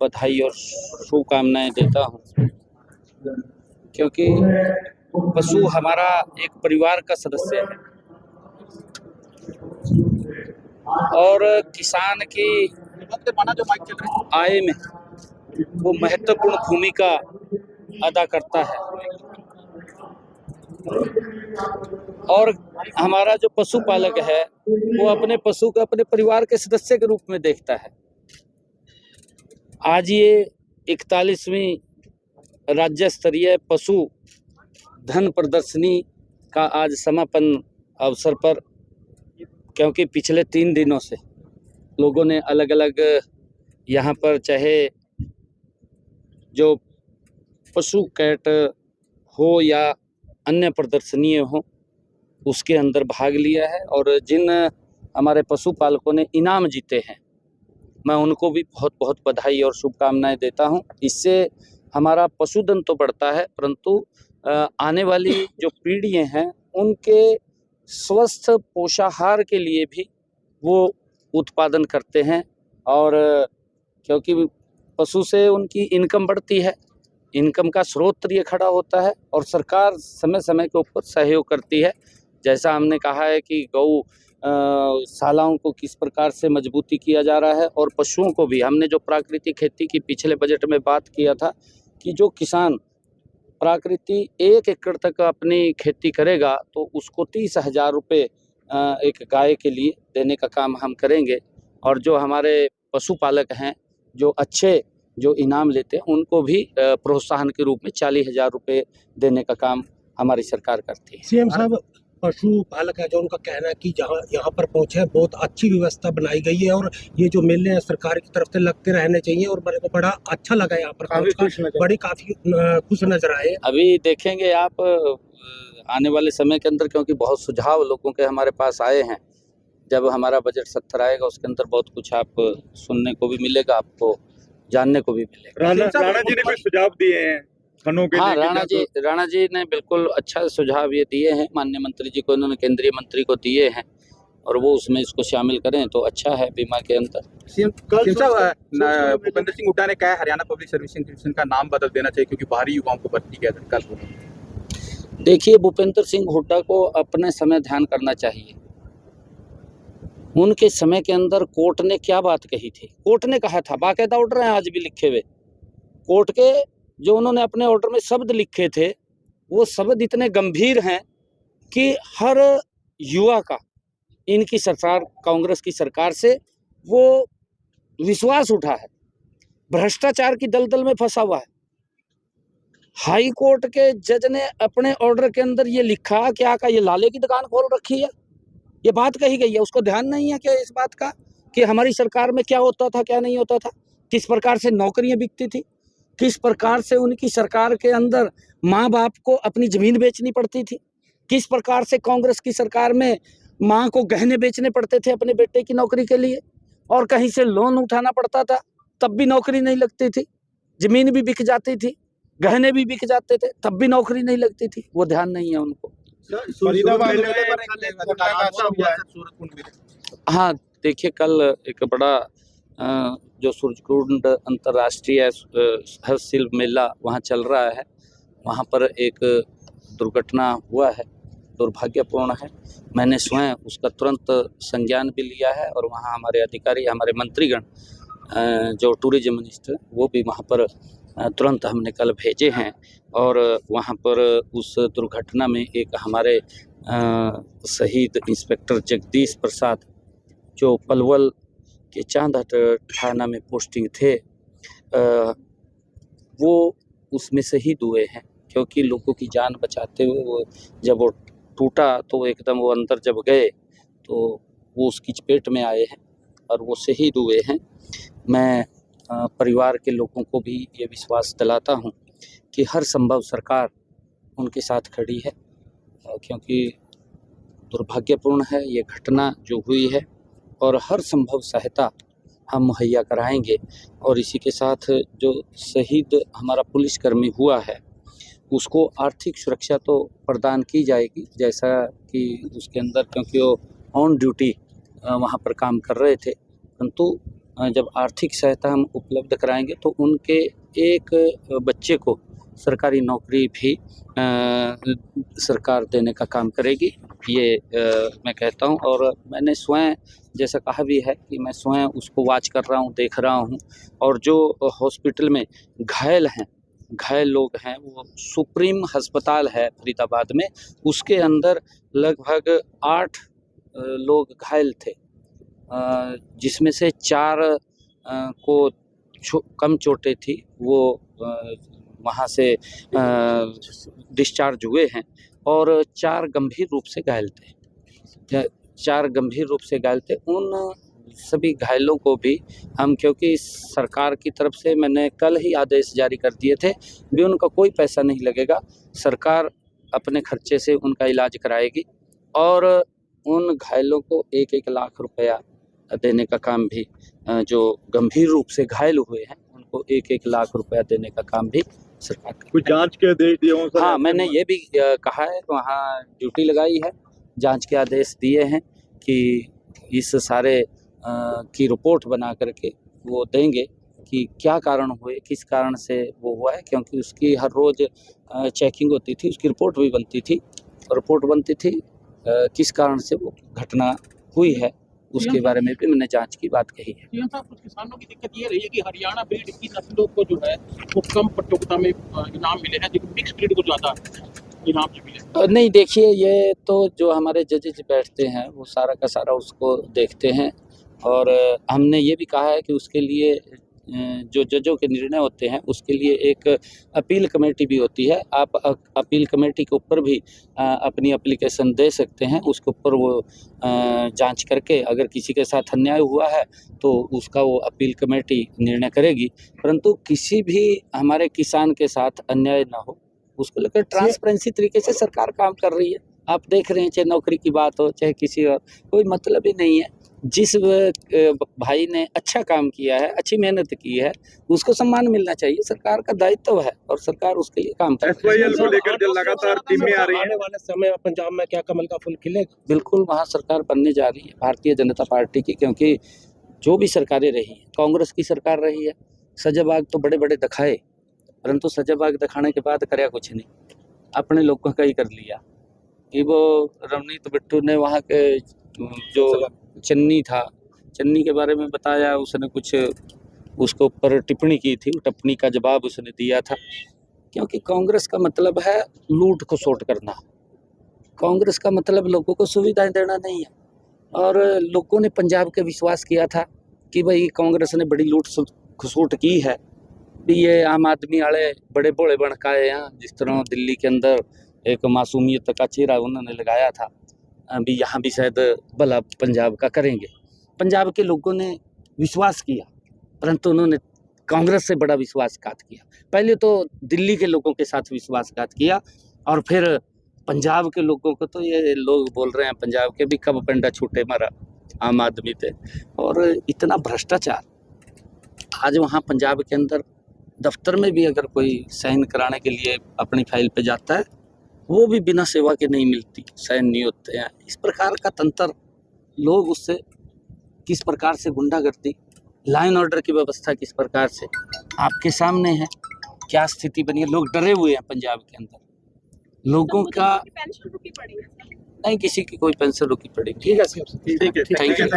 बधाई और शुभकामनाएं देता हूं, क्योंकि पशु हमारा एक परिवार का सदस्य है और किसान की आय में वो महत्वपूर्ण भूमिका अदा करता है। और हमारा जो पशुपालक है वो अपने पशु को अपने परिवार के सदस्य के रूप में देखता है। आज ये 41वीं राज्य स्तरीय पशु धन प्रदर्शनी का आज समापन अवसर पर, क्योंकि पिछले 3 दिनों से लोगों ने अलग अलग यहाँ पर चाहे जो पशु कैट हो या अन्य प्रदर्शनी हो उसके अंदर भाग लिया है, और जिन हमारे पशुपालकों ने इनाम जीते हैं मैं उनको भी बहुत बहुत बधाई और शुभकामनाएं देता हूं। इससे हमारा पशुधन तो बढ़ता है, परंतु आने वाली जो पीढ़ियां हैं उनके स्वस्थ पोषाहार के लिए भी वो उत्पादन करते हैं, और क्योंकि पशु से उनकी इनकम बढ़ती है, इनकम का स्रोत ये खड़ा होता है, और सरकार समय समय के ऊपर सहयोग करती है। जैसा हमने कहा है कि गौ शालाओं को किस प्रकार से मजबूती किया जा रहा है, और पशुओं को भी हमने जो प्राकृतिक खेती की पिछले बजट में बात किया था कि जो किसान प्राकृतिक 1 एकड़ तक अपनी खेती करेगा तो उसको 30,000 रुपये एक गाय के लिए देने का काम हम करेंगे, और जो हमारे पशुपालक हैं जो अच्छे जो इनाम लेते हैं उनको भी प्रोत्साहन के रूप में 40,000 रुपये देने का काम हमारी सरकार करती है। सीएम साहब, पशुपालक है जो उनका कहना है कि जहाँ यहाँ पर पहुँचे बहुत अच्छी व्यवस्था बनाई गई है और ये जो मेले हैं सरकार की तरफ से लगते रहने चाहिए, और मेरे को बड़ा अच्छा लगा यहाँ पर काफी खुश नजर आए। अभी देखेंगे आप आने वाले समय के अंदर, क्योंकि बहुत सुझाव लोगों के हमारे पास आए हैं। जब हमारा बजट सत्र आएगा उसके अंदर बहुत कुछ आप सुनने को भी मिलेगा, आपको जानने को भी मिलेगा। राणा जी ने भी सुझाव दिए हैं खनों के लिए। राणा जी ने बिल्कुल अच्छा सुझाव ये दिए हैं, माननीय मंत्री जी को, इन्होंने केंद्रीय मंत्री को दिए हैं, और वो उसमें इसको शामिल करें तो अच्छा है बीमा के अंदर। भूपेंद्र सिंह हुड्डा ने कहा हरियाणा पब्लिक सर्विसिंग कमीशन का नाम बदल देना चाहिए क्योंकि बाहरी युवाओं को भर्ती किया था कल। देखिए, भूपेंद्र सिंह हुड्डा को अपने समय ध्यान करना चाहिए। उनके समय के अंदर कोर्ट ने क्या बात कही थी, कोर्ट ने कहा था, बाकायदा ऑर्डर हैं आज भी लिखे हुए कोर्ट के, जो उन्होंने अपने ऑर्डर में शब्द लिखे थे वो शब्द इतने गंभीर हैं कि हर युवा का इनकी सरकार, कांग्रेस की सरकार से वो विश्वास उठा है, भ्रष्टाचार की दलदल में फंसा हुआ है। हाई कोर्ट के जज ने अपने ऑर्डर के अंदर ये लिखा क्या का ये लाले की दुकान खोल रखी है, ये बात कही गई है। उसको ध्यान नहीं है क्या इस बात का कि हमारी सरकार में क्या होता था क्या नहीं होता था, किस प्रकार से नौकरियां बिकती थी, किस प्रकार से उनकी सरकार के अंदर माँ बाप को अपनी जमीन बेचनी पड़ती थी, किस प्रकार से कांग्रेस की सरकार में माँ को गहने बेचने पड़ते थे अपने बेटे की नौकरी के लिए, और कहीं से लोन उठाना पड़ता था तब भी नौकरी नहीं लगती थी, जमीन भी बिक जाती थी, गहने भी बिक जाते थे तब भी नौकरी नहीं लगती थी। वो ध्यान नहीं है उनको। हाँ, देखिए, कल एक बड़ा जो सूरजकुंड अंतर्राष्ट्रीय हस्तशिल्प मेला वहाँ चल रहा है, वहाँ पर एक दुर्घटना हुआ है, दुर्भाग्यपूर्ण है। मैंने स्वयं उसका तुरंत संज्ञान भी लिया है, और वहाँ हमारे अधिकारी, हमारे मंत्रीगण जो टूरिज्म मिनिस्टर वो भी वहाँ पर तुरंत हमने कल भेजे हैं, और वहाँ पर उस दुर्घटना में एक हमारे शहीद इंस्पेक्टर जगदीश प्रसाद जो पलवल के चांदहट थाना में पोस्टिंग थे, वो उसमें शहीद हुए हैं, क्योंकि लोगों की जान बचाते हुए वो जब वो टूटा तो एकदम वो अंदर जब गए तो वो उसकी चपेट में आए हैं और वो शहीद हुए हैं। मैं परिवार के लोगों को भी ये विश्वास दिलाता हूँ कि हर संभव सरकार उनके साथ खड़ी है, क्योंकि दुर्भाग्यपूर्ण है ये घटना जो हुई है, और हर संभव सहायता हम मुहैया कराएंगे। और इसी के साथ जो शहीद हमारा पुलिसकर्मी हुआ है उसको आर्थिक सुरक्षा तो प्रदान की जाएगी, जैसा कि उसके अंदर, क्योंकि वो ऑन ड्यूटी वहाँ पर काम कर रहे थे, परंतु जब आर्थिक सहायता हम उपलब्ध कराएंगे तो उनके एक बच्चे को सरकारी नौकरी भी सरकार देने का काम करेगी, ये मैं कहता हूँ। और मैंने स्वयं जैसा कहा भी है कि मैं स्वयं उसको वॉच कर रहा हूँ, देख रहा हूँ। और जो हॉस्पिटल में घायल लोग हैं, वो सुप्रीम अस्पताल है फरीदाबाद में, उसके अंदर लगभग 8 लोग घायल थे, जिसमें से 4 को कम चोटें थी, वो वहाँ से डिस्चार्ज हुए हैं और 4 गंभीर रूप से घायल थे। 4 गंभीर रूप से घायल थे। उन सभी घायलों को भी हम, क्योंकि सरकार की तरफ से मैंने कल ही आदेश जारी कर दिए थे, भी उनका कोई पैसा नहीं लगेगा, सरकार अपने खर्चे से उनका इलाज कराएगी और उन घायलों को 1-1 लाख रुपया देने का काम भी, जो गंभीर रूप से घायल हुए हैं उनको 1-1 लाख रुपया देने का काम भी सरकार करेगी। कुछ जांच के आदेश दिए हों सर? हाँ, मैंने ये भी कहा है, वहाँ ड्यूटी लगाई है, जांच के आदेश दिए हैं कि इस सारे की रिपोर्ट बना करके वो देंगे कि क्या कारण हुए, किस कारण से वो हुआ है, क्योंकि उसकी हर रोज़ चेकिंग होती थी, उसकी रिपोर्ट भी बनती थी और रिपोर्ट बनती थी किस कारण से वो घटना हुई है, उसके बारे में भी मैंने जांच की बात कही है। साहब, कुछ किसानों की दिक्कत ये रही है कि हरियाणा ब्रीड की नस्लों को जो है वो कम प्रतियोगिता में इनाम मिले हैं, लेकिन मिक्स ब्रीड को ज़्यादा इनाम जो मिले। नहीं, देखिए, ये तो जो हमारे जजेज बैठते हैं वो सारा का सारा उसको देखते हैं और हमने ये भी कहा है कि उसके लिए जो जजों के निर्णय होते हैं उसके लिए एक अपील कमेटी भी होती है। आप अपील कमेटी के ऊपर भी अपनी एप्लीकेशन दे सकते हैं, उसके ऊपर वो जांच करके अगर किसी के साथ अन्याय हुआ है तो उसका वो अपील कमेटी निर्णय करेगी, परंतु किसी भी हमारे किसान के साथ अन्याय ना हो उसको लेकर ट्रांसपेरेंसी तरीके से सरकार काम कर रही है। आप देख रहे हैं, चाहे नौकरी की बात हो चाहे किसी और, कोई मतलब ही नहीं है। जिस भाई ने अच्छा काम किया है, अच्छी मेहनत की है, उसको सम्मान मिलना चाहिए, सरकार का दायित्व है और सरकार उसके लिए काम कर रही है। SYL को लेकर जो लगातार टीमें आ रही हैं, आने वाले समय में पंजाब में क्या कमल का फूल खिलेगा? बिल्कुल वहाँ सरकार बनने जा रही है भारतीय जनता पार्टी की, क्योंकि जो भी सरकारें रही हैं, कांग्रेस की सरकार रही है, सजाबाग तो बड़े बड़े दिखाए, परंतु सजाबाग दिखाने के बाद कराया कुछ नहीं, अपने लोगों का ही कर लिया। कि वो रवनीत बिट्टू ने वहाँ के जो चन्नी था, चन्नी के बारे में बताया, उसने कुछ उसके ऊपर टिप्पणी की थी, टिप्पणी का जवाब उसने दिया था, क्योंकि कांग्रेस का मतलब है लूट को सोट करना, कांग्रेस का मतलब लोगों को सुविधाएं देना नहीं है। और लोगों ने पंजाब के विश्वास किया था कि भाई कांग्रेस ने बड़ी लूट खसोट की है, भी ये आम आदमी वाले बड़े भोले बन के आए हैं, जिस तरह दिल्ली के अंदर एक मासूमियत का चेहरा उन्होंने लगाया था, अभी यहाँ भी शायद भला पंजाब का करेंगे। पंजाब के लोगों ने विश्वास किया, परंतु उन्होंने कांग्रेस से बड़ा विश्वासघात किया। पहले तो दिल्ली के लोगों के साथ विश्वासघात किया और फिर पंजाब के लोगों को, तो ये लोग बोल रहे हैं पंजाब के भी कब पंडा छूटे मारा आम आदमी थे। और इतना भ्रष्टाचार आज वहाँ पंजाब के अंदर दफ्तर में भी अगर कोई साइन कराने के लिए अपनी फाइल पे जाता है, वो भी बिना सेवा के नहीं मिलती, साइन नहीं होते हैं। इस प्रकार का तंत्र, लोग उससे किस प्रकार से गुंडागर्दी, लाइन ऑर्डर की व्यवस्था किस प्रकार से आपके सामने है, क्या स्थिति बनी है। लोग डरे हुए हैं पंजाब के अंदर, लोगों का पेंशन रुकी पड़ी है। नहीं, किसी की कोई पेंशन रुकी पड़ेगी। ठीक है, थैंक यू।